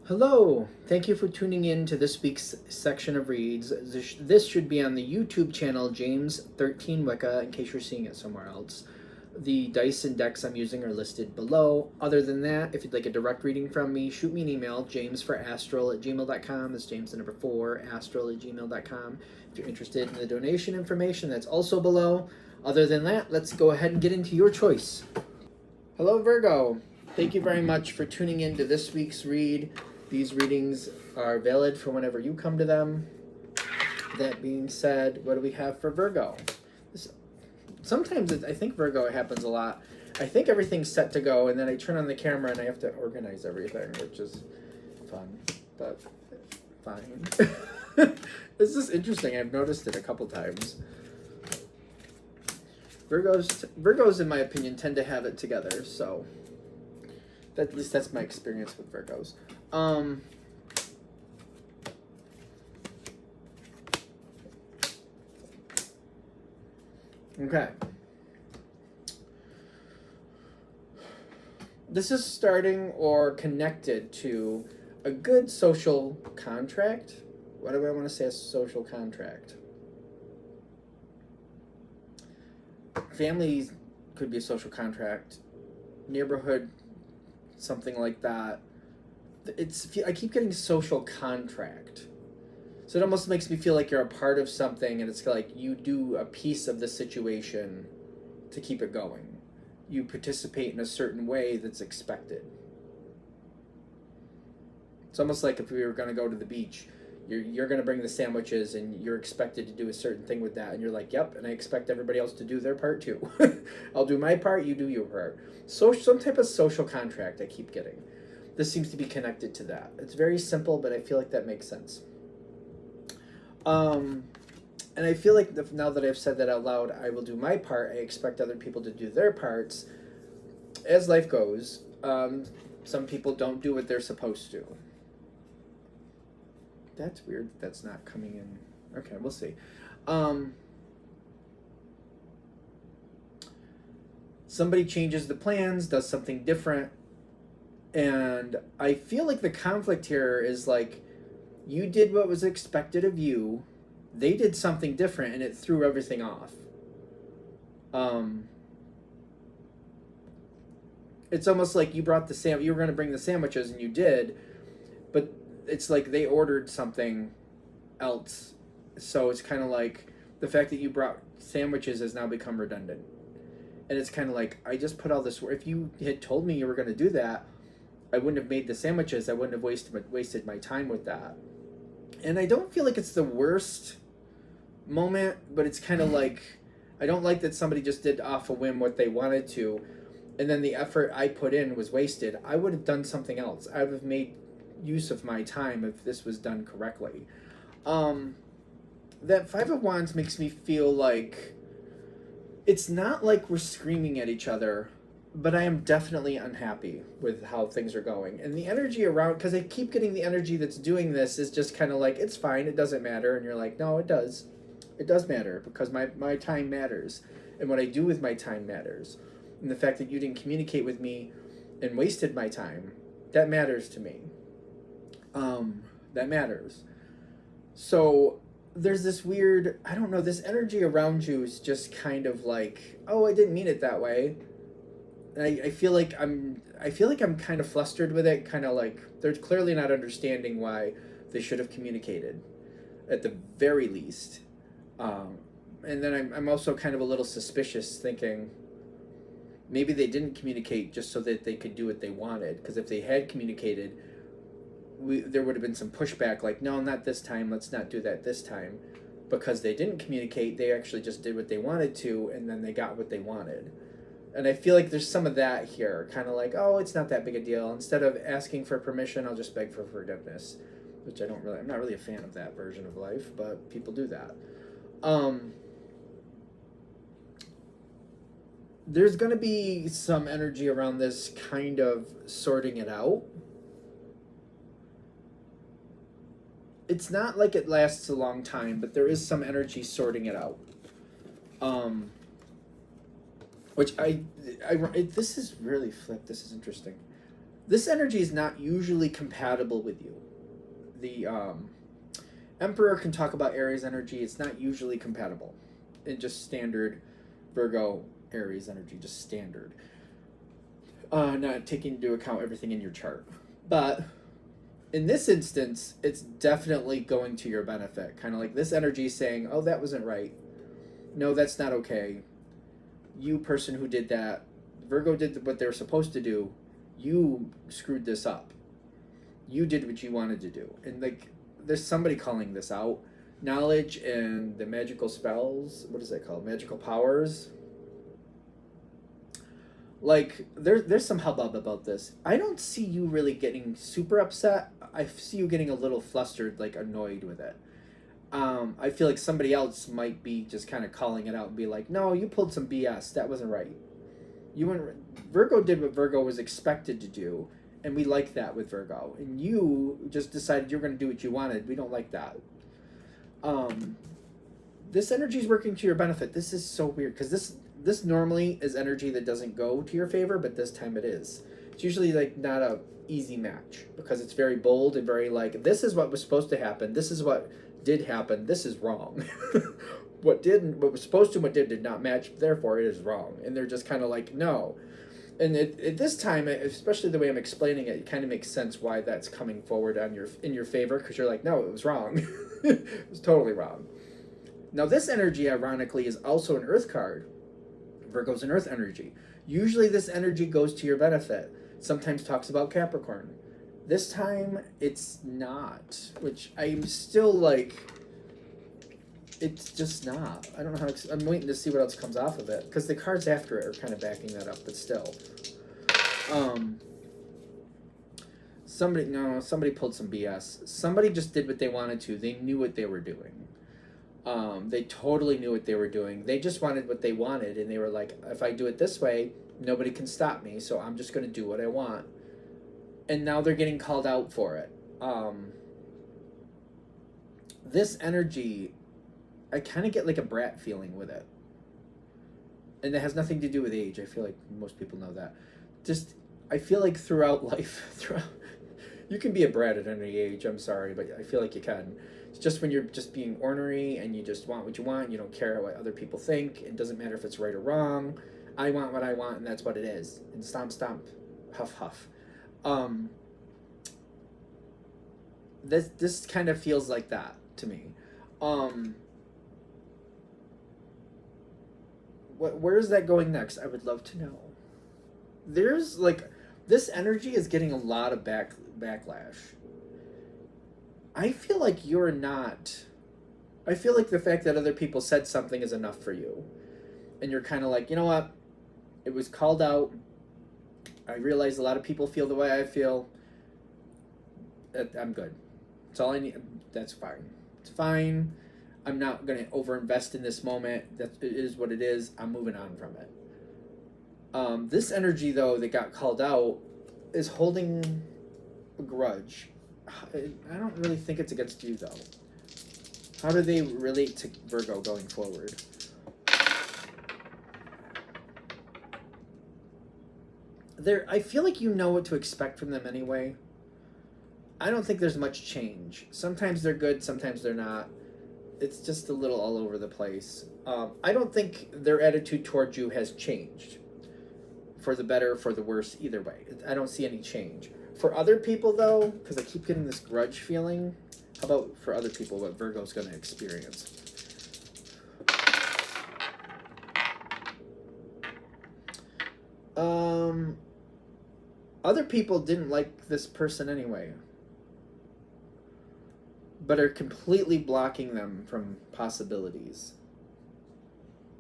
Hello, thank you for tuning in to this week's section of reads. This should be on the YouTube channel James13 Wicca in case you're seeing it somewhere else. The dice and decks I'm using are listed below. Other than that, if you'd like a direct reading from me, shoot me an email, jamesforastral@gmail.com. That's James the number 4, astral@gmail.com. If you're interested in the donation information, that's also below. Other than that, let's go ahead and get into your choice. Hello, Virgo. Thank you very much for tuning in to this week's read. These readings are valid for whenever you come to them. That being said, what do we have for Virgo? Sometimes I think Virgo, it happens a lot. I think everything's set to go, and then I turn on the camera and I have to organize everything, which is fun, but fine. This is interesting. I've noticed it a couple times. Virgos, in my opinion, tend to have it together, so at least that's my experience with Virgos. Okay. This is starting or connected to a good social contract. What do I want to say? A social contract. Family could be a social contract. Neighborhood, something like that. I keep getting social contract. So it almost makes me feel like you're a part of something, and it's like you do a piece of the situation to keep it going. You participate in a certain way that's expected. It's almost like if we were going to go to the beach, you're going to bring the sandwiches, and you're expected to do a certain thing with that, and you're like, yep, and I expect everybody else to do their part too. I'll do my part, you do your part. So some type of social contract I keep getting. This seems to be connected to that. It's very simple, but I feel like that makes sense. And I feel like now that I've said that out loud, I will do my part. I expect other people to do their parts. As life goes, some people don't do what they're supposed to. That's weird. That's not coming in. Okay, we'll see. Somebody changes the plans, does something different. And I feel like the conflict here is like, you did what was expected of you. They did something different, and it threw everything off. It's almost like you brought you were going to bring the sandwiches, and you did, but it's like they ordered something else. So it's kind of like the fact that you brought sandwiches has now become redundant. And it's kind of like, I just put all this work. If you had told me you were going to do that, I wouldn't have made the sandwiches. I wouldn't have wasted my time with that. And I don't feel like it's the worst moment, but it's kind of like, I don't like that somebody just did off a whim what they wanted to, and then the effort I put in was wasted. I would have done something else. I would have made use of my time if this was done correctly. That Five of Wands makes me feel like it's not like we're screaming at each other, but I am definitely unhappy with how things are going. And the energy around, because I keep getting the energy that's doing this is just kind of like, it's fine, it doesn't matter. And you're like, no, it does. It does matter, because my time matters. And what I do with my time matters. And the fact that you didn't communicate with me and wasted my time, that matters to me. That matters. So there's this weird, I don't know, this energy around you is just kind of like, oh, I didn't mean it that way. I feel like I'm kind of flustered with it, kind of like they're clearly not understanding why they should have communicated at the very least. And then I'm also kind of a little suspicious, thinking maybe they didn't communicate just so that they could do what they wanted, because if they had communicated, there would have been some pushback, like, no, not this time, let's not do that this time. Because they didn't communicate, they actually just did what they wanted to, and then they got what they wanted. And I feel like there's some of that here, kind of like, oh, it's not that big a deal. Instead of asking for permission, I'll just beg for forgiveness, which I'm not really a fan of that version of life, but people do that. There's going to be some energy around this kind of sorting it out. It's not like it lasts a long time, but there is some energy sorting it out. Which this is really flipped. This is interesting. This energy is not usually compatible with you. The Emperor can talk about Aries energy. It's not usually compatible. In just standard Virgo Aries energy, just standard. Not taking into account everything in your chart. But in this instance, it's definitely going to your benefit. Kind of like this energy saying, oh, that wasn't right. No, that's not okay. You person who did that, Virgo did what they were supposed to do. You screwed this up. You did what you wanted to do. And like, there's somebody calling this out. Knowledge and the magical spells, what is that called? Magical powers. Like, there's some hubbub about this. I don't see you really getting super upset. I see you getting a little flustered, like annoyed with it. I feel like somebody else might be just kind of calling it out and be like, no, you pulled some BS. That wasn't right. Virgo did what Virgo was expected to do, and we like that with Virgo. And you just decided you're going to do what you wanted. We don't like that. This energy is working to your benefit. This is so weird, because this normally is energy that doesn't go to your favor, but this time it is. It's usually like not a easy match, because it's very bold and very like, this is what was supposed to happen. This is what did happen. This is wrong. What was supposed to and what did not match, therefore it is wrong. And they're just kind of like, no. And at this time, especially the way I'm explaining it, it kind of makes sense why that's coming forward in your favor, because you're like, no, it was wrong. It was totally wrong. Now this energy, ironically, is also an earth card. Virgo's an earth energy. Usually this energy goes to your benefit. Sometimes talks about Capricorn. This time it's not, which I'm still like, it's just not. I don't know how I'm waiting to see what else comes off of it, because the cards after it are kind of backing that up, but still. Somebody pulled some BS. Somebody just did what they wanted to. They knew what they were doing. They totally knew what they were doing. They just wanted what they wanted, and they were like, if I do it this way, nobody can stop me, so I'm just going to do what I want. And now they're getting called out for it. This energy, I kind of get like a brat feeling with it. And it has nothing to do with age. I feel like most people know that. Just, I feel like throughout life, you can be a brat at any age, I'm sorry, but I feel like you can. It's just when you're just being ornery and you just want what you want, you don't care what other people think, it doesn't matter if it's right or wrong. I want what I want, and that's what it is. And stomp, stomp, huff, huff. This kind of feels like that to me. Where is that going next? I would love to know. There's like, this energy is getting a lot of backlash. I feel like you're not. I feel like the fact that other people said something is enough for you. And you're kind of like, you know what? It was called out. I realize a lot of people feel the way I feel. I'm good. That's all I need. That's fine. It's fine. I'm not going to overinvest in this moment. It is what it is. I'm moving on from it. This energy, though, that got called out is holding a grudge. I don't really think it's against you, though. How do they relate to Virgo going forward? I feel like you know what to expect from them anyway. I don't think there's much change. Sometimes they're good, sometimes they're not. It's just a little all over the place. I don't think their attitude towards you has changed. For the better, for the worse, either way. I don't see any change. For other people, though, because I keep getting this grudge feeling, how about for other people what Virgo's going to experience? Other people didn't like this person anyway, but are completely blocking them from possibilities.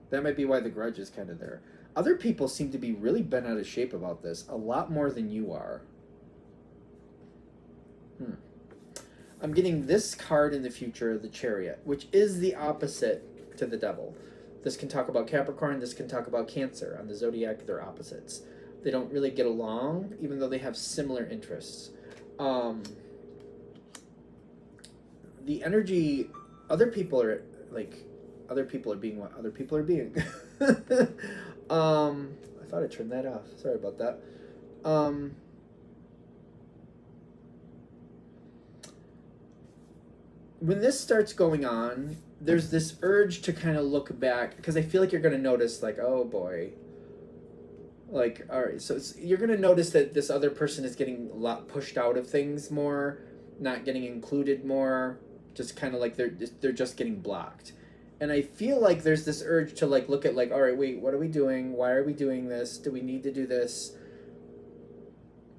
That might be why the grudge is kind of there. Other people seem to be really bent out of shape about this, a lot more than you are. I'm getting this card in the future, the Chariot, which is the opposite to the Devil. This can talk about Capricorn, this can talk about Cancer. On the Zodiac, they're opposites. They don't really get along, even though they have similar interests. The energy, other people are being what other people are being. I thought I turned that off. Sorry about that. when this starts going on, there's this urge to kind of look back, because I feel like you're going to notice, like, oh boy, like, all right, so you're going to notice that this other person is getting a lot pushed out of things more, not getting included more, just kind of like they're just getting blocked. And I feel like there's this urge to like look at like, all right, wait, what are we doing? Why are we doing this? Do we need to do this?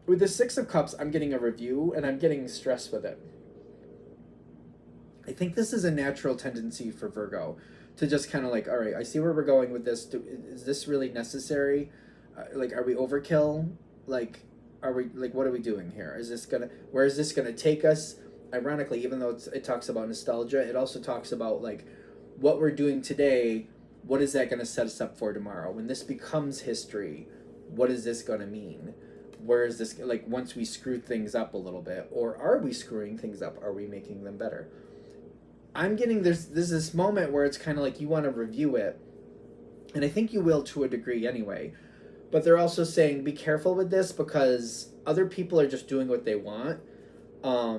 With the Six of Cups, I'm getting a review and I'm getting stressed with it. I think this is a natural tendency for Virgo to just kind of like, all right, I see where we're going with this. Is this really necessary? Like, are we overkill? Like, are we, like, what are we doing here? Where is this gonna take us? Ironically, even though it talks about nostalgia, it also talks about like what we're doing today. What is that gonna set us up for tomorrow? When this becomes history, what is this gonna mean? Where is this, like, once we screw things up a little bit, or are we screwing things up? Are we making them better? I'm getting there's this moment where it's kind of like you want to review it, and I think you will to a degree anyway, but they're also saying be careful with this because other people are just doing what they want. I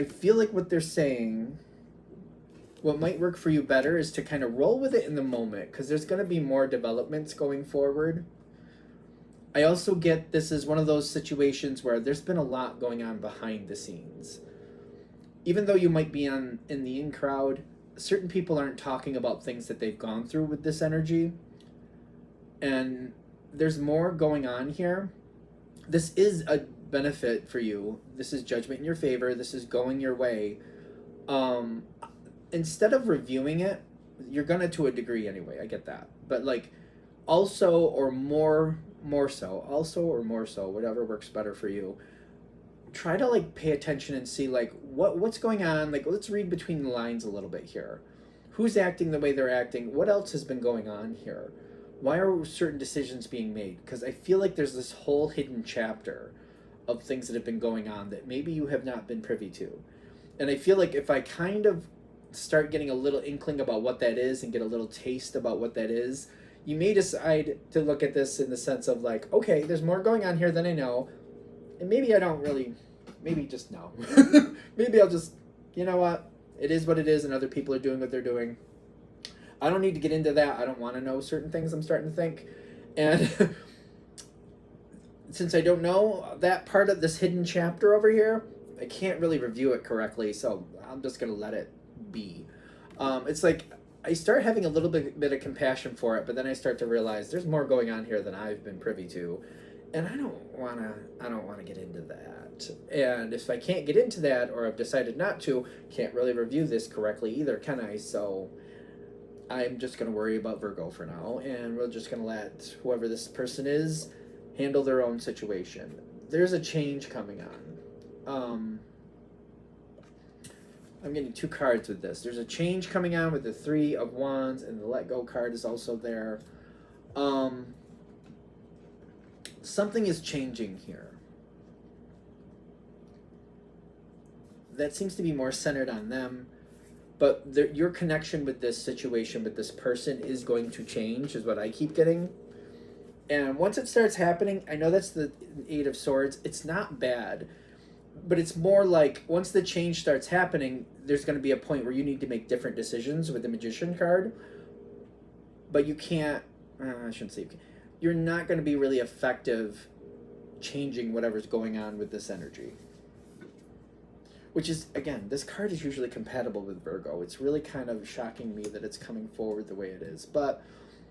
feel like what they're saying, what might work for you better is to kind of roll with it in the moment, because there's going to be more developments going forward. I also get this is one of those situations where there's been a lot going on behind the scenes. Even though you might be in the in crowd, certain people aren't talking about things that they've gone through with this energy. And there's more going on here. This is a benefit for you. This is judgment in your favor. This is going your way. Instead of reviewing it, you're gonna to a degree anyway. I get that. But like also or more so, whatever works better for you. Try to like pay attention and see like what's going on. Like, let's read between the lines a little bit here. Who's acting the way they're acting? What else has been going on here? Why are certain decisions being made? Because I feel like there's this whole hidden chapter of things that have been going on that maybe you have not been privy to. And I feel like if I kind of start getting a little inkling about what that is and get a little taste about what that is, you may decide to look at this in the sense of like, okay, there's more going on here than I know. And maybe I don't really, maybe just no. Maybe I'll just, you know what? It is what it is, and other people are doing what they're doing. I don't need to get into that. I don't want to know certain things, I'm starting to think. And since I don't know that part of this hidden chapter over here, I can't really review it correctly, so I'm just going to let it be. It's like I start having a little bit of compassion for it, but then I start to realize there's more going on here than I've been privy to. And I don't want to get into that. And if I can't get into that, or I've decided not to, can't really review this correctly either, can I? So I'm just going to worry about Virgo for now, and we're just going to let whoever this person is handle their own situation. There's a change coming on. I'm getting two cards with this. There's a change coming on with the Three of Wands, and the Let Go card is also there. Something is changing here. That seems to be more centered on them. But your connection with this situation, with this person, is going to change, is what I keep getting. And once it starts happening, I know that's the Eight of Swords. It's not bad. But it's more like, once the change starts happening, there's going to be a point where you need to make different decisions with the Magician card. But you can't, I shouldn't say you can. You're not going to be really effective changing whatever's going on with this energy. Which is, again, this card is usually compatible with Virgo. It's really kind of shocking me that it's coming forward the way it is. But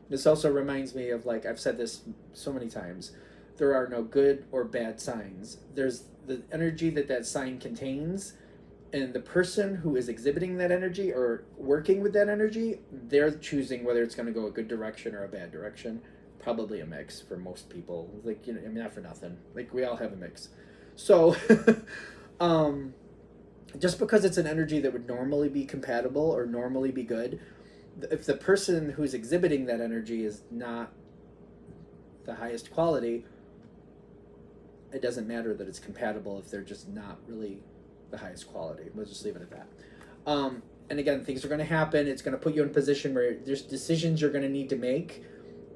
this also reminds me of, like, I've said this so many times, there are no good or bad signs. There's the energy that sign contains, and the person who is exhibiting that energy or working with that energy, they're choosing whether it's going to go a good direction or a bad direction. Probably a mix for most people. Like, you know, I mean, not for nothing. Like, we all have a mix. So, just because it's an energy that would normally be compatible or normally be good, if the person who's exhibiting that energy is not the highest quality, it doesn't matter that it's compatible if they're just not really the highest quality. We'll just leave it at that. And again, things are going to happen. It's going to put you in a position where there's decisions you're going to need to make.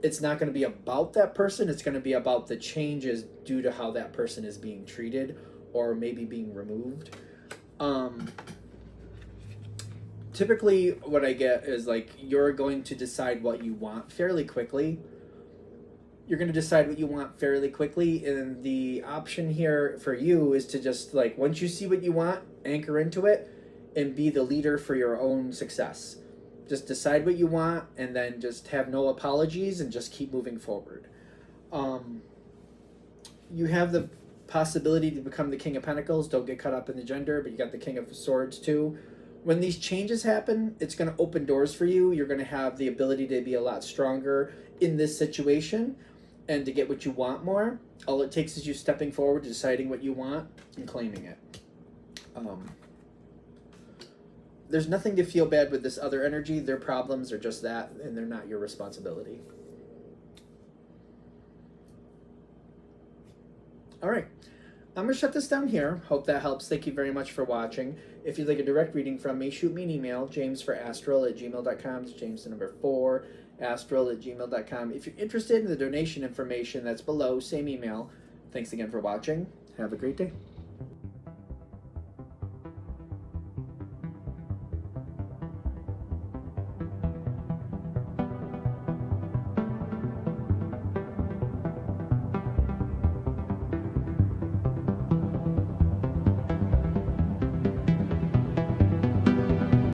It's not going to be about that person. It's going to be about the changes due to how that person is being treated or maybe being removed. Um, Typically, what I get is like you're going to decide what you want fairly quickly. You're going to decide what you want fairly quickly, and the option here for you is to just like once you see what you want, anchor into it and be the leader for your own success. Just decide what you want and then just have no apologies and just keep moving forward. You have the possibility to become the King of Pentacles. Don't get caught up in the gender, but you got the King of Swords too. When these changes happen, it's going to open doors for you. You're going to have the ability to be a lot stronger in this situation and to get what you want more. All it takes is you stepping forward, deciding what you want, and claiming it. There's nothing to feel bad with this other energy. Their problems are just that, and they're not your responsibility. All right. I'm going to shut this down here. Hope that helps. Thank you very much for watching. If you'd like a direct reading from me, shoot me an email, jamesforastral@gmail.com. It's James the number 4, astral@gmail.com. If you're interested in the donation information that's below, same email. Thanks again for watching. Have a great day.